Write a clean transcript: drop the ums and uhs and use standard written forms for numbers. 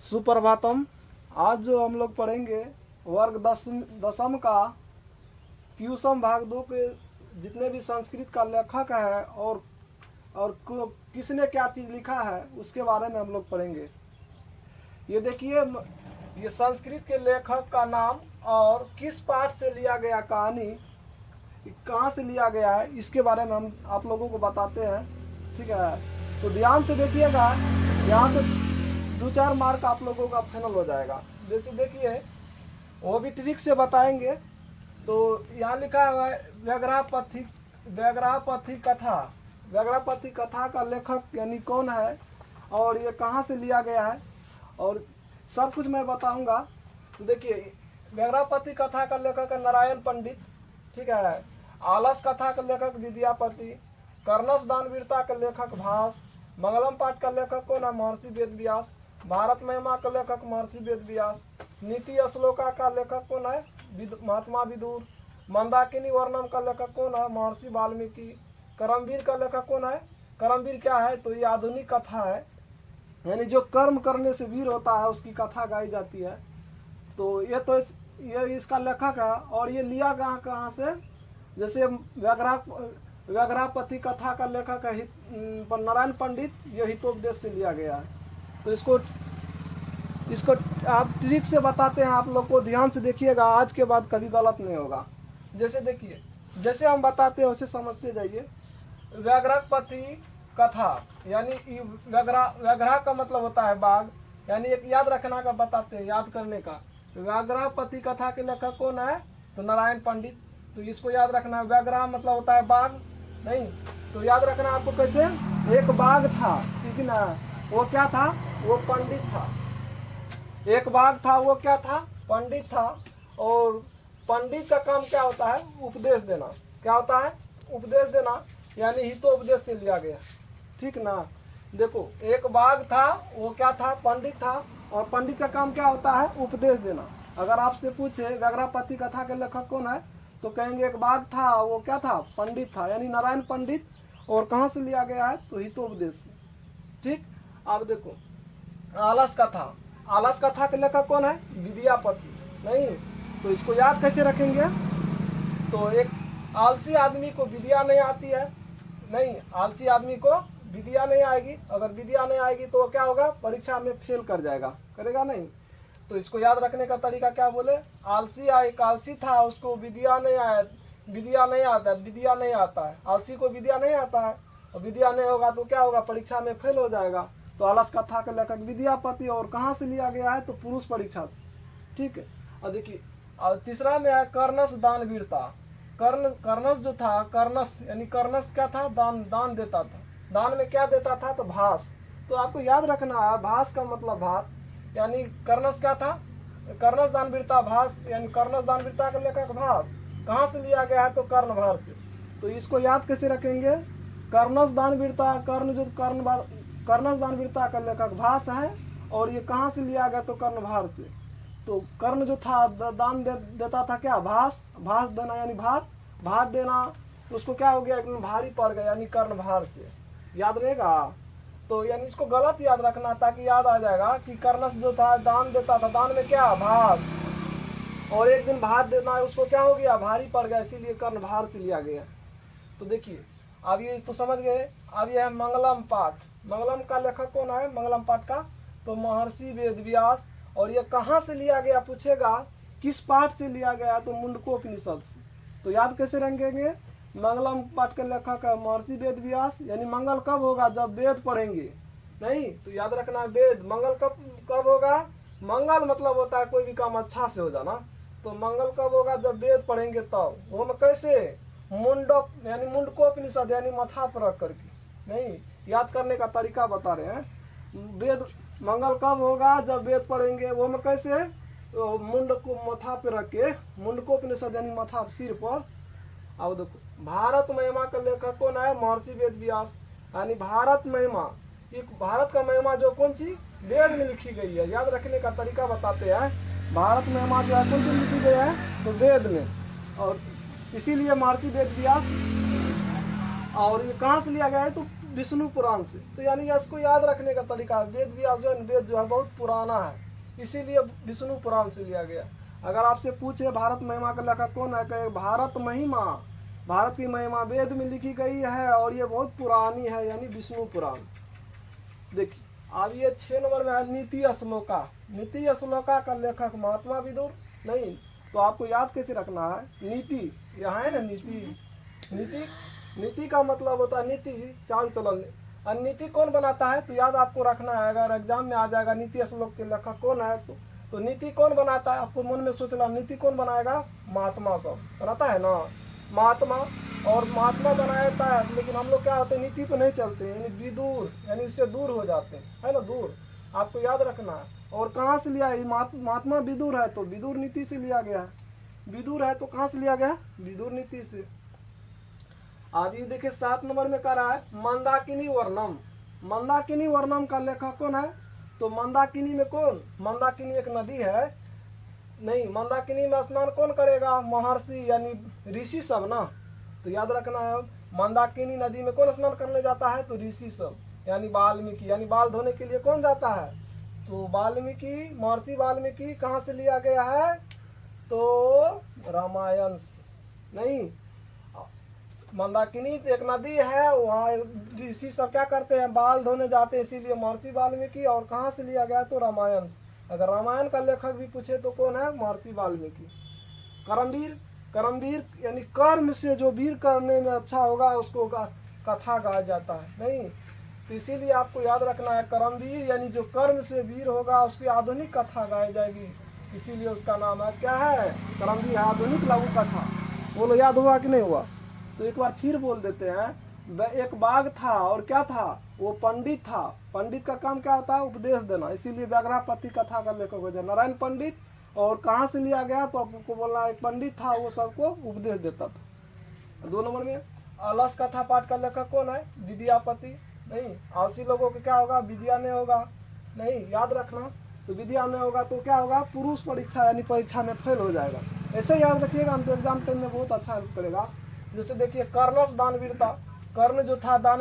सुप्रभातम। आज जो हम लोग पढ़ेंगे वर्ग दसम का प्यूसम भाग 2 के जितने भी संस्कृत का लेखक है और किसने क्या चीज़ लिखा है उसके बारे में हम लोग पढ़ेंगे। ये देखिए, ये संस्कृत के लेखक का नाम और किस पाठ से लिया गया कहानी, कहाँ से लिया गया है, इसके बारे में हम आप लोगों को बताते हैं। ठीक है, तो ध्यान से देखिएगा, यहाँ से 2-4 मार्क आप लोगों का फाइनल हो जाएगा। जैसे देखिए, वो भी ट्रिक से बताएंगे। तो यहाँ लिखा हुआ है व्याघ्रापथी कथा। व्याघ्रापथी कथा का लेखक यानी कौन है और ये कहाँ से लिया गया है और सब कुछ मैं बताऊंगा। तो देखिए, व्याघ्रापथी कथा का लेखक है नारायण पंडित। ठीक है, आलस कथा का लेखक विद्यापति, कर्णस दानवीरता का लेखक भास, मंगलम पाठ का लेखक कौन है महर्षि वेदव्यास, भारत महिमा का लेखक महर्षि वेदव्यास, नीति श्लोका का लेखक कौन है महात्मा विदुर, मंदाकिनी वर्णम का लेखक कौन है महर्षि वाल्मीकि, कर्मवीर का लेखक कौन है। कर्मवीर क्या है, तो ये आधुनिक कथा है, यानी जो कर्म करने से वीर होता है उसकी कथा गाई जाती है। तो ये इसका लेखक है और ये लिया गया कहाँ से, जैसे व्याघ्रापथी कथा का लेखक है नारायण पंडित, ये हितोपदेश से लिया गया है। तो इसको आप ट्रिक से बताते हैं, आप लोग को ध्यान से देखिएगा, आज के बाद कभी गलत नहीं होगा। जैसे देखिए, जैसे हम बताते हैं वैसे समझते जाइए। व्याघ्रापथी कथा यानी व्याघ्रा का मतलब होता है बाघ, यानी एक याद रखना का बताते हैं, याद करने का। व्याघ्रापथी कथा के लेखक कौन है, तो नारायण पंडित। तो इसको याद रखना, व्याघ्रा मतलब होता है बाघ, नहीं तो याद रखना आपको कैसे। एक बाघ था, ठीक ना, वो क्या था, वो पंडित था। एक बाघ था, वो क्या था, पंडित था। और पंडित का काम क्या होता है, उपदेश देना। क्या होता है, उपदेश देना, यानी हितोपदेश से लिया गया। ठीक ना, देखो एक बाघ था, वो क्या था, पंडित था, और पंडित का काम क्या होता है, उपदेश देना। अगर आपसे पूछे व्याघ्रापथी कथा के लेखक कौन है, तो कहेंगे एक बाघ था, वो क्या था, पंडित था, यानी नारायण पंडित। और कहाँ से लिया गया है, तो हितोपदेश से। ठीक, अब देखो आलस कथा। आलस कथा के लेखक कौन है, विद्यापति। नहीं तो इसको याद कैसे रखेंगे, तो एक आलसी आदमी को विद्या नहीं आती है, नहीं आलसी आदमी को विद्या नहीं आएगी। अगर विद्या नहीं आएगी तो क्या होगा, परीक्षा में फेल कर जाएगा, करेगा नहीं। तो इसको याद रखने का तरीका क्या बोले, एक आलसी था, उसको विद्या नहीं आता है। आलसी को विद्या नहीं आता है और विद्या नहीं होगा तो क्या होगा, परीक्षा में फेल हो जाएगा। तो आलस कथा के लेखक विद्यापति, और कहाँ से लिया गया है, तो पुरुष परीक्षा से। ठीक है, और देखिए तीसरा में है कर्णस दानवीरता। कर्णस जो था, कर्णस यानी कर्णस क्या था, दान देता था। दान में क्या देता था, तो भास। तो आपको याद रखना है, भास का मतलब भात, यानी कर्णस क्या था, कर्णस दानवीरता भास, यानी कर्णस दानवीरता का लेखक भास। कहाँ से लिया गया है, तो कर्णभार से। तो इसको याद कैसे रखेंगे, कर्णस दानवीरता, कर्णस दानवीरता का लेखक भास है, और ये कहाँ से लिया गया, तो कर्णभार से। तो कर्ण जो था दान देता था क्या, भास देना, यानी भात देना, तो उसको क्या हो गया, एकदम भारी पड़ गया, यानी कर्णभार से। याद रहेगा। तो यानी इसको गलत याद रखना ताकि याद आ जाएगा कि कर्णस जो था दान देता था, दान में क्या, भास, और एक दिन भात देना है, उसको क्या हो गया, भारी पड़ गया, इसीलिए कर्णभार से लिया गया। तो देखिए, अब ये तो समझ गए। अब ये है मंगलम पाठ। मंगलम का लेखक कौन है, मंगलम पाठ का, तो महर्षि वेदव्यास। और ये कहाँ से लिया गया, पूछेगा किस पाठ से लिया गया, तो मुंडकोपनिषद से। तो याद कैसे रखेंगे, मंगलम पाठ के लेखक है महर्षि वेदव्यास, यानी मंगल कब होगा, जब वेद पढ़ेंगे। नहीं तो याद रखना, वेद मंगल कब होगा, मंगल मतलब होता है कोई भी काम अच्छा से हो जाना। तो मंगल कब होगा, जब वेद पढ़ेंगे तब। वो में कैसे, यानी मुंडकोपनिषद, यानी माथा पर रख करके। नहीं, याद करने का तरीका बता रहे हैं। वेद मंगल कब होगा, जब वेद पढ़ेंगे। वो में कैसे, तो मुंड को माथा पे रख के, मुंडकोपनिषद यानी माथा सिर पर। अब देखो भारत महिमा का लेखक कौन है, महर्षि वेदव्यास, यानी भारत महिमा। एक भारत का महिमा जो कौन सी, वेद में लिखी गई है। याद रखने का तरीका बताते हैं, भारत महिमा जो है कौन सी लिखी गई है, तो वेद में, और इसीलिए महर्षि वेदव्यास। और ये कहाँ से लिया गया है, तो विष्णु पुराण से। तो यानी इसको याद रखने का तरीका है। वेद व्यास वेद जो है बहुत पुराना है, इसीलिए विष्णु पुराण से लिया गया। अगर आपसे पूछे भारत महिमा का लेखक कौन है, कहे भारत महिमा, भारत की महिमा वेद में लिखी गई है और ये बहुत पुरानी है, यानी विष्णु पुराण। देखिए अब ये 6 नंबर में है नीति श्लोका। नीति श्लोका का लेखक महात्मा विदुर नहीं, तो आपको याद कैसे रखना है, नीति यहाँ है ना, नीति। नीति नीति का मतलब होता है नीति, चाल चलन। और नीति कौन बनाता है, तो याद आपको रखना है, अगर एग्जाम में आ जाएगा नीति श्लोक के लेखक कौन है, तो नीति कौन बनाता है, आपको मन में सोचना, नीति कौन बनाएगा, महात्मा सब बनाता है ना, महात्मा। और महात्मा बनाता है, लेकिन हम लोग क्या होते हैं, नीति पे नहीं चलते, यानी विदूर, यानी इससे दूर हो जाते हैं, है ना, दूर। आपको याद रखना है। और कहाँ से लिया है, महात्मा विदुर है तो विदुर नीति से लिया गया है। विदुर है तो कहाँ से लिया गया, विदुर नीति से। अब ये देखिए 7 नंबर में कह रहा है मंदाकिनी वर्णम। मंदाकिनी वर्णम का लेखक कौन है, तो मंदाकिनी में कौन, मंदाकिनी एक नदी है, नहीं, मंदाकिनी में स्नान कौन करेगा, महर्षि यानी ऋषि सब ना। तो याद रखना है, मंदाकिनी नदी में कौन स्नान करने जाता है, तो ऋषि सब, यानी वाल्मीकि, यानी बाल धोने के लिए कौन जाता है, तो वाल्मीकि, महर्षि वाल्मीकि। कहाँ से लिया गया है, तो रामायण से। नहीं, मंदाकिनी एक नदी है, वहाँ ऋषि सब क्या करते हैं, बाल धोने जाते हैं, इसीलिए महर्षि वाल्मीकि। और कहाँ से लिया गया, तो रामायण से। अगर रामायण का लेखक भी पूछे तो कौन है, महर्षि वाल्मीकि। कर्मवीर, कर्मवीर यानी कर्म से जो वीर करने में अच्छा होगा उसको कथा गाया जाता है, नहीं, तो इसीलिए आपको याद रखना है, कर्मवीर यानी जो कर्म से वीर होगा उसकी आधुनिक कथा गाई जाएगी, इसीलिए उसका नाम है, क्या है, कर्मवीर, आधुनिक लघु कथा। बोलो याद हुआ कि नहीं हुआ, तो एक बार फिर बोल देते हैं। एक बाघ था और क्या था, वो पंडित था। पंडित का काम क्या होता है, उपदेश देना, इसीलिए व्याघ्रापति कथा का लेखक हो जाए नारायण पंडित। और कहाँ से लिया गया, तो आपको बोलना एक पंडित था, वो सबको उपदेश देता था। 2 नंबर में अलस कथा पाठ का लेखक कौन है, विद्यापति। नहीं, आलसी लोगों को क्या होगा, विद्या नहीं होगा, नहीं, याद रखना। तो विद्या नहीं होगा तो क्या होगा, पुरुष परीक्षा यानी परीक्षा में फेल हो जाएगा। ऐसे याद रखिएगा, हम तो एग्जाम टाइम में बहुत अच्छा हेल्प करेगा। जैसे देखिए कर्णस दानवीरता, कर्ण जो था दान